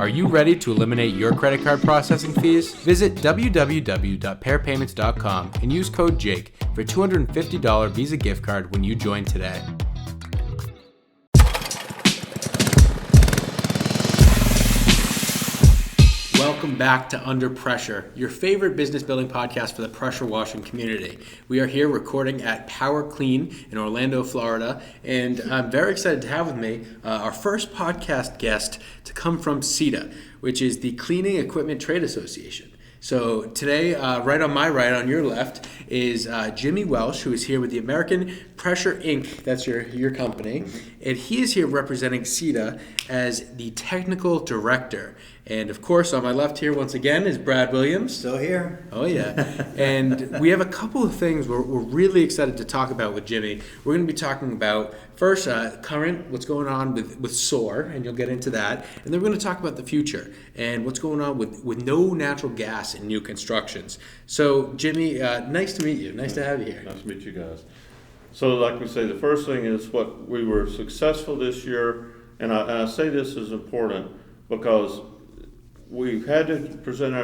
Are you ready to eliminate your credit card processing fees? Visit www.pairpayments.com and use code JAKE for a $250 Visa gift card when you join today. Welcome back to Under Pressure, your favorite business building podcast for the pressure washing community. We are here recording at Power Clean in Orlando, Florida, and I'm very excited to have with me our first podcast guest to come from CETA, which is the Cleaning Equipment Trade Association. So today, right on my right, on your left, is Jimmy Welch, who is here with the American Pressure Inc. That's your company. And he is here representing CETA as the technical director. And of course, on my left here, once again, is Brad Williams. Still here. Oh, yeah. And we have a couple of things we're really excited to talk about with Jimmy. We're going to be talking about, first, current, what's going on with SOAR, and you'll get into that. And then we're going to talk about the future and what's going on with no natural gas in new constructions. So, Jimmy, nice to meet you. Nice to have you here. Nice to meet you guys. So, like we say, the first thing is what we were successful this year, and I say this is important because we've had to present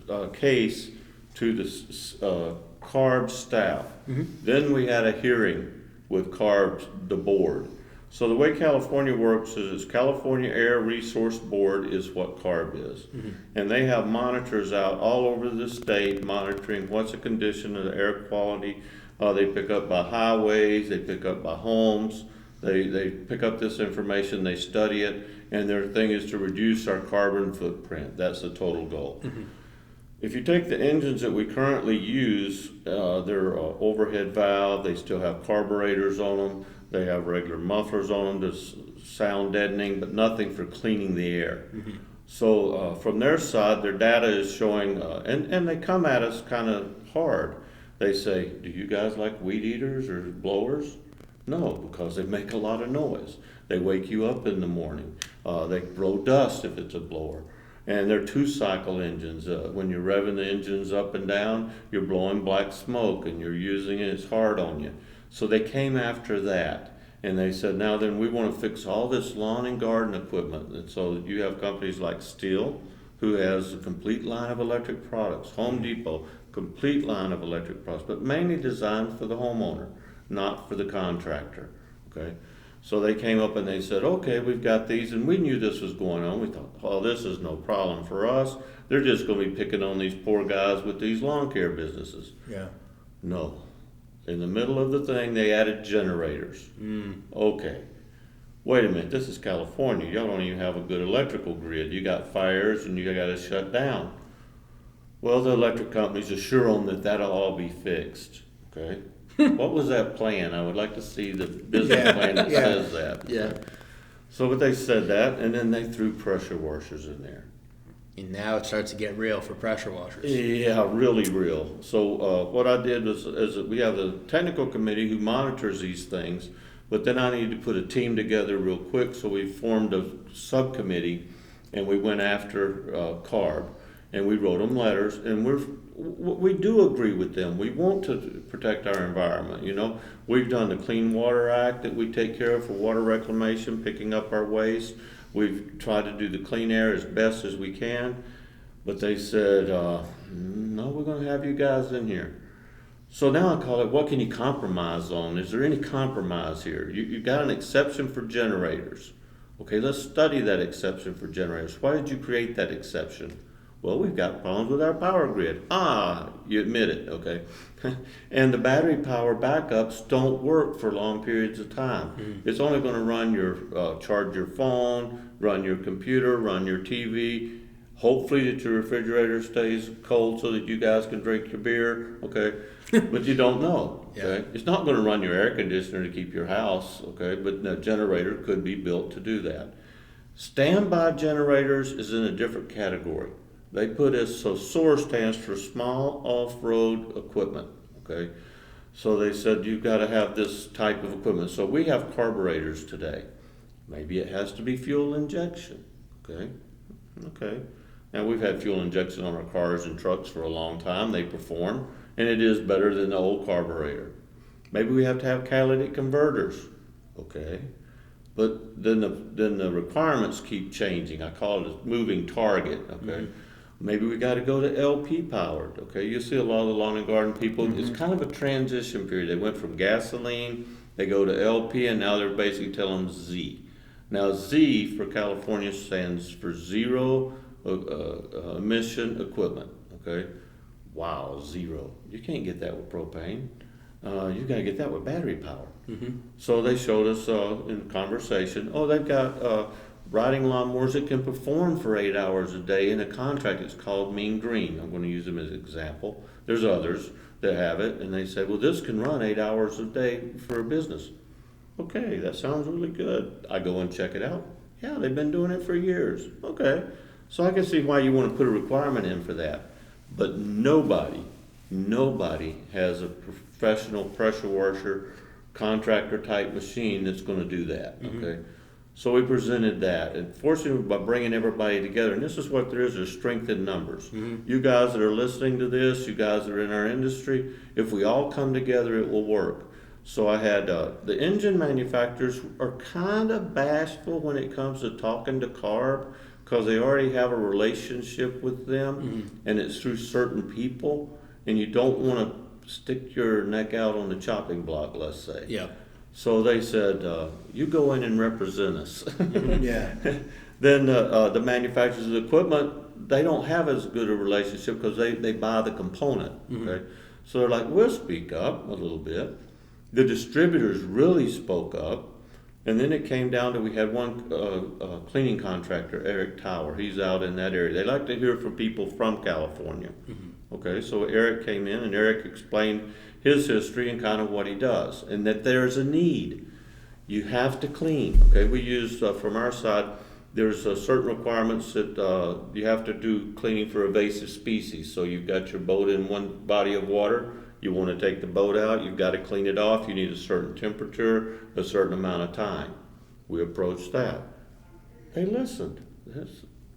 our case to the CARB staff. Mm-hmm. Then we had a hearing with CARB, the board. So the way California works is California Air Resource Board is what CARB is. Mm-hmm. And they have monitors out all over the state monitoring what's the condition of the air quality. They pick up by highways, they pick up by homes, they pick up this information, they study it, and their thing is to reduce our carbon footprint. That's the total goal. Mm-hmm. If you take the engines that we currently use, they're overhead valve, they still have carburetors on them, they have regular mufflers on them to sound deadening, but nothing for cleaning the air. Mm-hmm. So from their side, their data is showing, and they come at us kind of hard. They say, do you guys like weed eaters or blowers? No, because they make a lot of noise. They wake you up in the morning. They blow dust if it's a blower. And they're two-cycle engines. When you're revving the engines up and down, you're blowing black smoke and you're using it, it's hard on you. So they came after that. And they said, now then we want to fix all this lawn and garden equipment. And so you have companies like Stihl, who has a complete line of electric products. Home Depot, complete line of electric products, but mainly designed for the homeowner, not for the contractor, okay? So they came up and they said, okay, we've got these, and we knew this was going on. We thought, oh, this is no problem for us. They're just going to be picking on these poor guys with these lawn care businesses. Yeah. No. In the middle of the thing, they added generators. Okay. Wait a minute, this is California. Y'all don't even have a good electrical grid. You got fires and you got to shut down. Well, the electric companies assure them that that'll all be fixed, okay? What was that plan? I would like to see the business plan that says that. Yeah. So but they said that, and then they threw pressure washers in there. And now it starts to get real for pressure washers. Yeah, really real. So what I did was we have the technical committee who monitors these things, but then I needed to put a team together real quick, so we formed a subcommittee, and we went after CARB, and we wrote them letters, and we do agree with them. We want to protect our environment, you know. We've done the Clean Water Act that we take care of for water reclamation, picking up our waste. We've tried to do the clean air as best as we can, but they said, no, we're going to have you guys in here. So now I call it, what can you compromise on? Is there any compromise here? You've got an exception for generators. Okay, let's study that exception for generators. Why did you create that exception? Well, we've got problems with our power grid. You admit it, okay. And the battery power backups don't work for long periods of time. Mm-hmm. It's only going to run charge your phone, run your computer, run your TV. Hopefully that your refrigerator stays cold so that you guys can drink your beer, okay. But you don't know, okay. Yeah. It's not going to run your air conditioner to keep your house, okay. But a generator could be built to do that. Standby generators is in a different category. They put so SOAR stands for Small Off-Road Equipment, okay? So they said you've got to have this type of equipment. So we have carburetors today. Maybe it has to be fuel injection, okay? Okay. Now we've had fuel injection on our cars and trucks for a long time. They perform, and it is better than the old carburetor. Maybe we have to have catalytic converters, okay? But then the requirements keep changing. I call it a moving target, okay? Mm-hmm. Maybe we got to go to LP powered, okay? You see a lot of the lawn and garden people, mm-hmm. It's kind of a transition period. They went from gasoline, they go to LP, and now they're basically telling them Z. Now Z for California stands for zero emission equipment, okay? Wow, zero. You can't get that with propane. You got to get that with battery power. Mm-hmm. So they showed us in conversation, they've got riding lawnmowers that can perform for 8 hours a day in a contract. It's called Mean Green. I'm going to use them as an example. There's others that have it, and they say, well, this can run 8 hours a day for a business. Okay, that sounds really good. I go and check it out. Yeah, they've been doing it for years. Okay, so I can see why you want to put a requirement in for that. But nobody has a professional pressure washer contractor type machine that's going to do that. Mm-hmm. Okay, so we presented that, and fortunately by bringing everybody together, and this is what there is: there's strength in numbers. Mm-hmm. You guys that are listening to this, you guys that are in our industry, if we all come together, it will work. So I had the engine manufacturers are kind of bashful when it comes to talking to CARB because they already have a relationship with them, mm-hmm. and it's through certain people, and you don't want to stick your neck out on the chopping block, let's say. Yeah. So they said, you go in and represent us. Mm-hmm. Yeah. Then the manufacturers of the equipment, they don't have as good a relationship because they buy the component. Mm-hmm. Okay. So they're like, we'll speak up a little bit. The distributors really spoke up. And then it came down to, we had one cleaning contractor, Eric Tower. He's out in that area. They like to hear from people from California. Mm-hmm. Okay, so Eric came in and Eric explained his history and kind of what he does, and that there's a need. You have to clean. Okay, we use from our side, there's certain requirements that you have to do cleaning for invasive species. So you've got your boat in one body of water. You want to take the boat out, you've got to clean it off, you need a certain temperature, a certain amount of time. We approached that. They listened.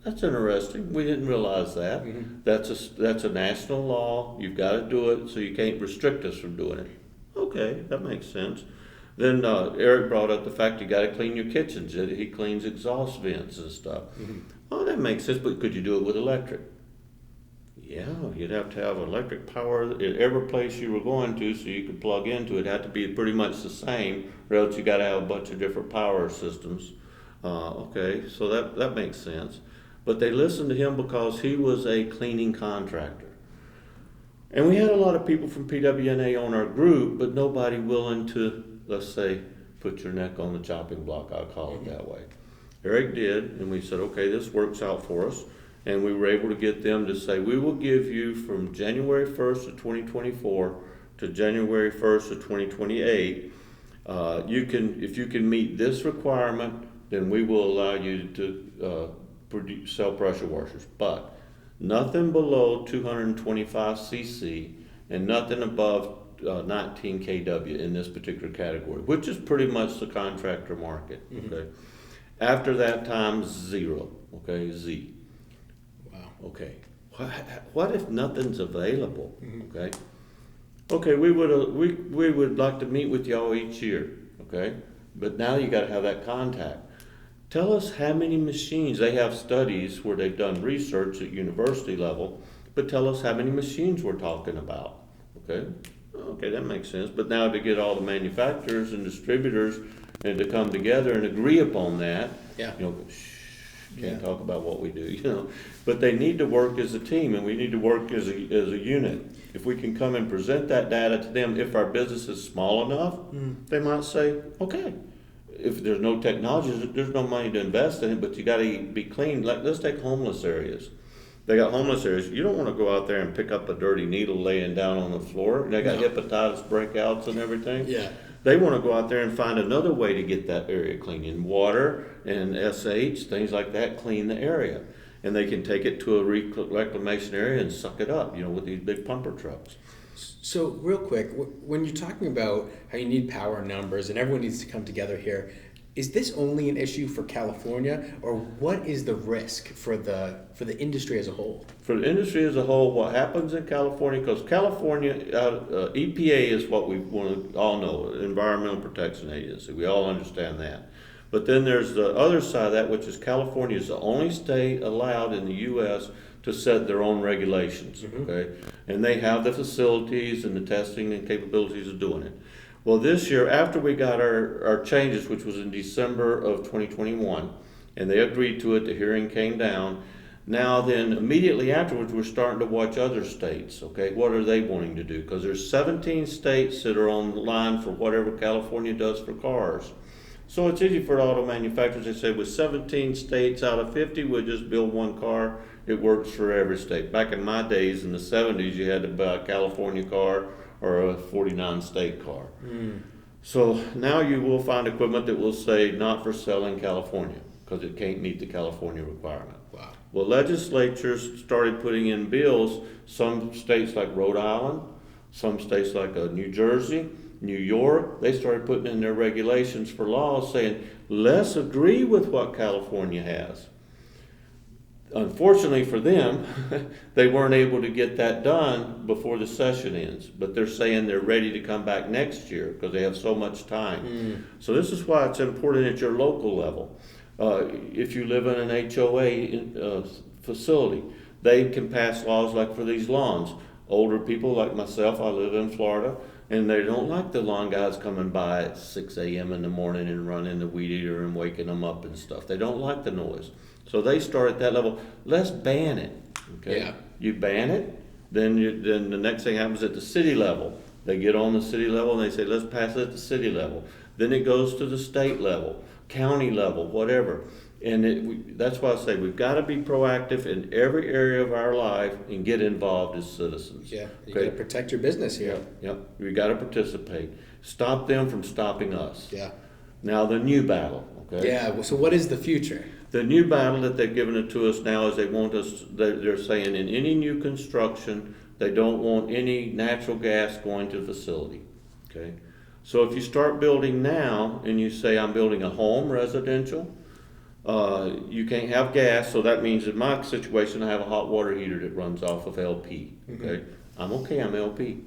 That's interesting. We didn't realize that. Mm-hmm. That's a national law. You've got to do it, so you can't restrict us from doing it. Okay, that makes sense. Then Eric brought up the fact you got to clean your kitchens. He cleans exhaust vents and stuff. Mm-hmm. Oh, that makes sense, but could you do it with electric? Yeah, you'd have to have electric power at every place you were going to so you could plug into it. It had to be pretty much the same, or else you got to have a bunch of different power systems. Okay, so that makes sense. But they listened to him because he was a cleaning contractor. And we had a lot of people from PWNA on our group, but nobody willing to, let's say, put your neck on the chopping block, I'll call it that way. Eric did, and we said, okay, this works out for us. And we were able to get them to say, we will give you from January 1st of 2024 to January 1st of 2028, if you can meet this requirement, then we will allow you to sell pressure washers. But nothing below 225 cc and nothing above 19 kW in this particular category, which is pretty much the contractor market. Mm-hmm. Okay. After that time, zero. Okay, Z. Okay, what if nothing's available? Mm-hmm. Okay, we would like to meet with y'all each year. Okay, but now you got to have that contact. Tell us how many machines. They have studies where they've done research at university level, but tell us how many machines we're talking about. Okay, that makes sense. But now to get all the manufacturers and distributors and to come together and agree upon that, can't talk about what we do, but they need to work as a team, and we need to work as a unit. If we can come and present that data to them, if our business is small enough, they might say, okay, if there's no technology, there's no money to invest in it, but you got to be clean. Like, let's take homeless areas. They got homeless areas. You don't want to go out there and pick up a dirty needle laying down on the floor. They got hepatitis breakouts and everything. Yeah. They want to go out there and find another way to get that area clean. In water and SH, things like that, clean the area. And they can take it to a reclamation area and suck it up, with these big pumper trucks. So real quick, when you're talking about how you need power numbers and everyone needs to come together here, is this only an issue for California, or what is the risk for the industry as a whole? For the industry as a whole, what happens in California, because California, EPA is what we want to all know, Environmental Protection Agency. We all understand that. But then there's the other side of that, which is California is the only state allowed in the U.S. to set their own regulations, okay? And they have the facilities and the testing and capabilities of doing it. Well, this year, after we got our changes, which was in December of 2021, and they agreed to it, the hearing came down. Now then, immediately afterwards, we're starting to watch other states, okay? What are they wanting to do? Because there's 17 states that are on the line for whatever California does for cars. So it's easy for auto manufacturers. They say with 17 states out of 50, we'll just build one car. It works for every state. Back in my days, in the 70s, you had to buy a California car or a 49 state car. So now you will find equipment that will say not for sale in California because it can't meet the California requirement. Wow. Well, legislatures started putting in bills, some states like Rhode Island, some states like New Jersey, New York, they started putting in their regulations for laws saying, let's agree with what California has. Unfortunately for them, they weren't able to get that done before the session ends, but they're saying they're ready to come back next year because they have so much time. So this is why it's important at your local level. If you live in an HOA facility, they can pass laws like for these lawns. Older people like myself, I live in Florida, and they don't like the lawn guys coming by at 6 a.m. in the morning and running the weed eater and waking them up and stuff. They don't like the noise. So they start at that level. Let's ban it. Okay. Yeah. You ban it, then the next thing happens at the city level. They get on the city level and they say, let's pass it at the city level. Then it goes to the state level, county level, whatever. And that's why I say we've got to be proactive in every area of our life and get involved as citizens. Yeah, you got to protect your business here. Yep. We got to participate. Stop them from stopping us. Yeah. Now the new battle. Okay. Yeah. Well, so what is the future? The new battle that they've given it to us now is they want us. They're saying in any new construction they don't want any natural gas going to the facility. Okay. So if you start building now and you say I'm building a home residential. You can't have gas, so that means in my situation I have a hot water heater that runs off of LP. Okay, I'm okay, I'm LP.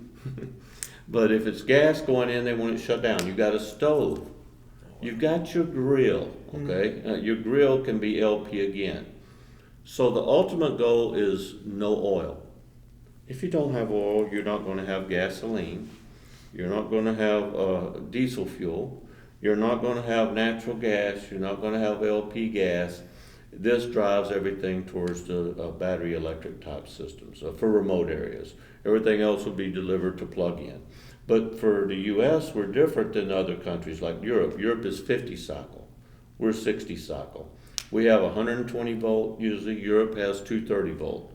But if it's gas going in, they want it shut down. You've got a stove, you've got your grill. Okay, your grill can be LP again. So the ultimate goal is no oil. If you don't have oil, you're not going to have gasoline. You're not going to have diesel fuel. You're not going to have natural gas. You're not going to have LP gas. This drives everything towards the battery electric type systems for remote areas. Everything else will be delivered to plug-in. But for the U.S., we're different than other countries like Europe. Europe is 50 cycle. We're 60 cycle. We have 120 volt usually. Europe has 230 volt.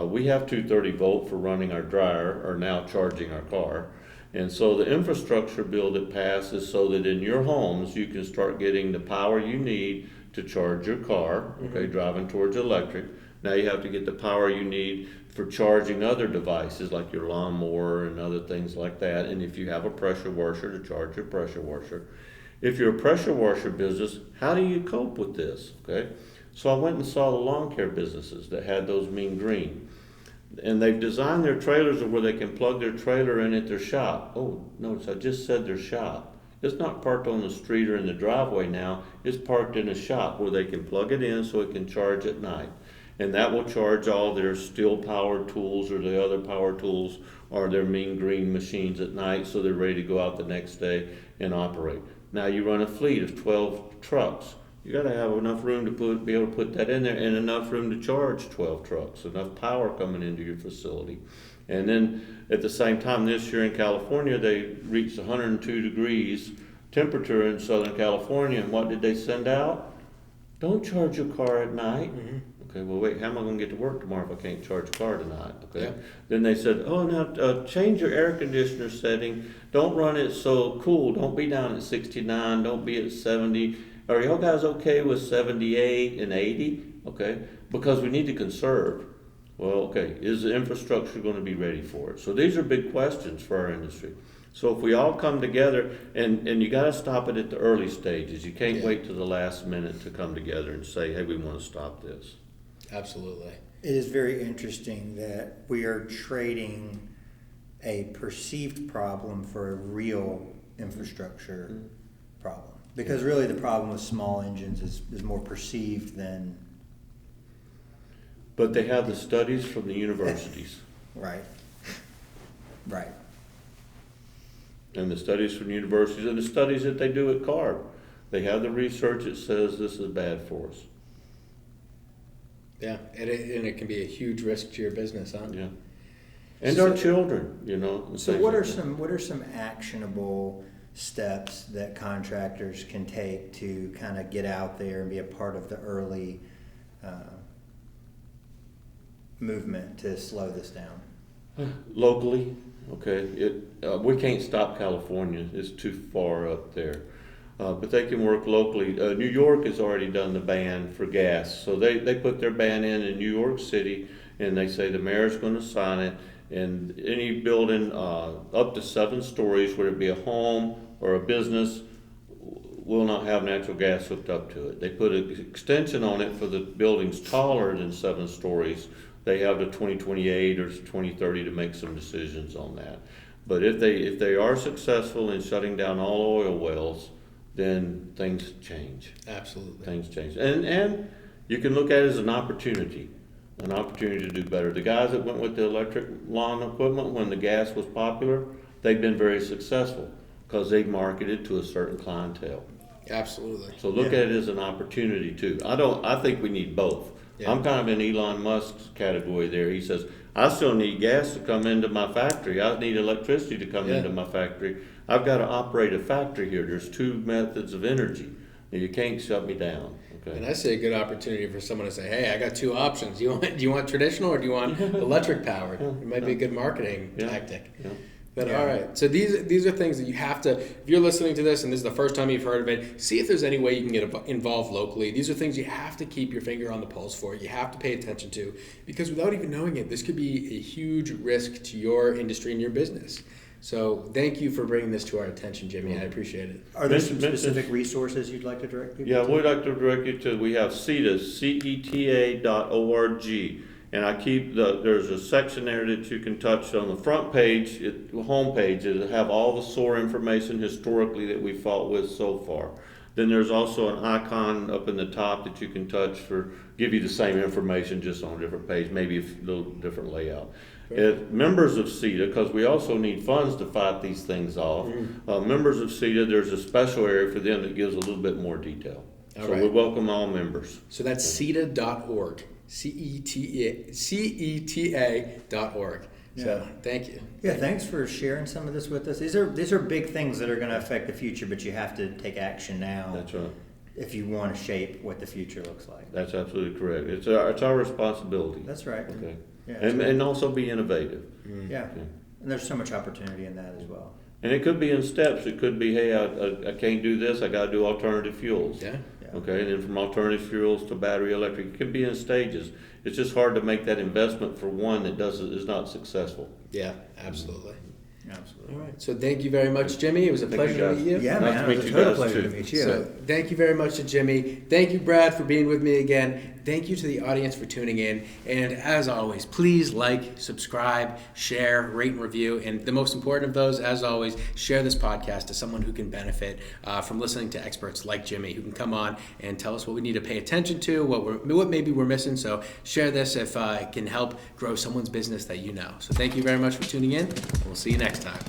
We have 230 volt for running our dryer or now charging our car. And so the infrastructure bill that passed is so that in your homes you can start getting the power you need to charge your car, okay, driving towards electric. Now you have to get the power you need for charging other devices like your lawnmower and other things like that. And if you have a pressure washer, to charge your pressure washer. If you're a pressure washer business, how do you cope with this, okay? So I went and saw the lawn care businesses that had those mean green. And they've designed their trailers where they can plug their trailer in at their shop. Oh, notice I just said their shop. It's not parked on the street or in the driveway now. It's parked in a shop where they can plug it in so it can charge at night. And that will charge all their steel powered tools or the other power tools or their mean green machines at night so they're ready to go out the next day and operate. Now you run a fleet of 12 trucks. You got to have enough room to be able to put that in there and enough room to charge 12 trucks, enough power coming into your facility. And then at the same time this year in California, they reached 102 degrees temperature in Southern California. And what did they send out? Don't charge your car at night. Okay, well, wait, how am I going to get to work tomorrow if I can't charge a car tonight? Okay. Yeah. Then they said, oh, now change your air conditioner setting. Don't run it so cool. Don't be down at 69. Don't be at 70. Are y'all guys okay with 78 and 80? Okay, because we need to conserve. Well, okay, is the infrastructure going to be ready for it? So these are big questions for our industry. So if we all come together, and you got to stop it at the early stages. You can't wait to the last minute to come together and say, hey, we want to stop this. Absolutely. It is very interesting that we are trading a perceived problem for a real infrastructure problem. Because really the problem with small engines is more perceived than, But they have the studies from the universities. right. Right. And the studies from universities and the studies that they do at CARB. They have the research that says this is bad for us. Yeah, and it can be a huge risk to your business, huh? Yeah. And So- our children, you know. and So things what like are that. what are some actionable steps that contractors can take to kind of get out there and be a part of the early movement to slow this down? Locally, okay, we can't stop California, it's too far up there. But they can work locally. New York has already done the ban for gas, so they put their ban in New York City, and they say the mayor's gonna sign it, and any building, up to 7 stories, whether it be a home or a business, will not have natural gas hooked up to it. They put an extension on it for the buildings taller than 7 stories. They have the 2028 or 2030 to make some decisions on that. But if they are successful in shutting down all oil wells, then things change. Absolutely. Things change. And you can look at it as an opportunity to do better. The guys that went with the electric lawn equipment when the gas was popular, they've been very successful because they marketed to a certain clientele. Absolutely. So look Yeah. at it as an opportunity too. I think we need both. Yeah. I'm kind of in Elon Musk's category there. He says, I still need gas to come into my factory. I need electricity to come Yeah. into my factory. I've got to operate a factory here. There's 2 methods of energy. You can't shut me down. Okay. And I see a good opportunity for someone to say, "Hey, I got 2 options. Do you want traditional or do you want electric powered?" It might be a good marketing Yeah. tactic. Yeah. But Yeah. all right, so these are things that you have to. If you're listening to this and this is the first time you've heard of it, see if there's any way you can get involved locally. These are things you have to keep your finger on the pulse for. You have to pay attention to, because without even knowing it, this could be a huge risk to your industry and your business. So thank you for bringing this to our attention, Jimmy. I appreciate it. Are there some Mention- specific resources you'd like to direct people Yeah, to? we'd like to direct you to, we have CETA, CETA.org. And I keep there's a section there that you can touch on the front page, home page, it'll have all the SOAR information historically that we fought with so far. Then there's also an icon up in the top that you can touch give you the same information just on a different page, maybe a little different layout. Members of CETA, because we also need funds to fight these things off, members of CETA, there's a special area for them that gives a little bit more detail. All So right. we welcome all members. So that's CETA.org. CETA.org. So Yeah. thank you. Yeah, thanks for sharing some of this with us. These are big things that are going to affect the future, but you have to take action now That's right. if you want to shape what the future looks like. That's absolutely correct. It's our responsibility. That's right. Okay. Yeah, And also be innovative. yeah. And there's so much opportunity in that as well. And it could be in steps. It could be, hey, I can't do this. I got to do alternative fuels. Yeah. Yeah. Okay. And then from alternative fuels to battery electric, it could be in stages. It's just hard to make that investment for one that is not successful. Yeah, absolutely. Absolutely. All right. So thank you very much, Jimmy. It was a Thank you, pleasure to guys. meet you. Yeah, Nice man. to It meet was a you total guys, pleasure too. to meet you. So thank you very much to Jimmy. Thank you, Brad, for being with me again. Thank you to the audience for tuning in. And as always, please like, subscribe, share, rate, and review. And the most important of those, as always, share this podcast to someone who can benefit from listening to experts like Jimmy, who can come on and tell us what we need to pay attention to, what maybe we're missing. So share this if it can help grow someone's business that you know. So thank you very much for tuning in, and we'll see you next time.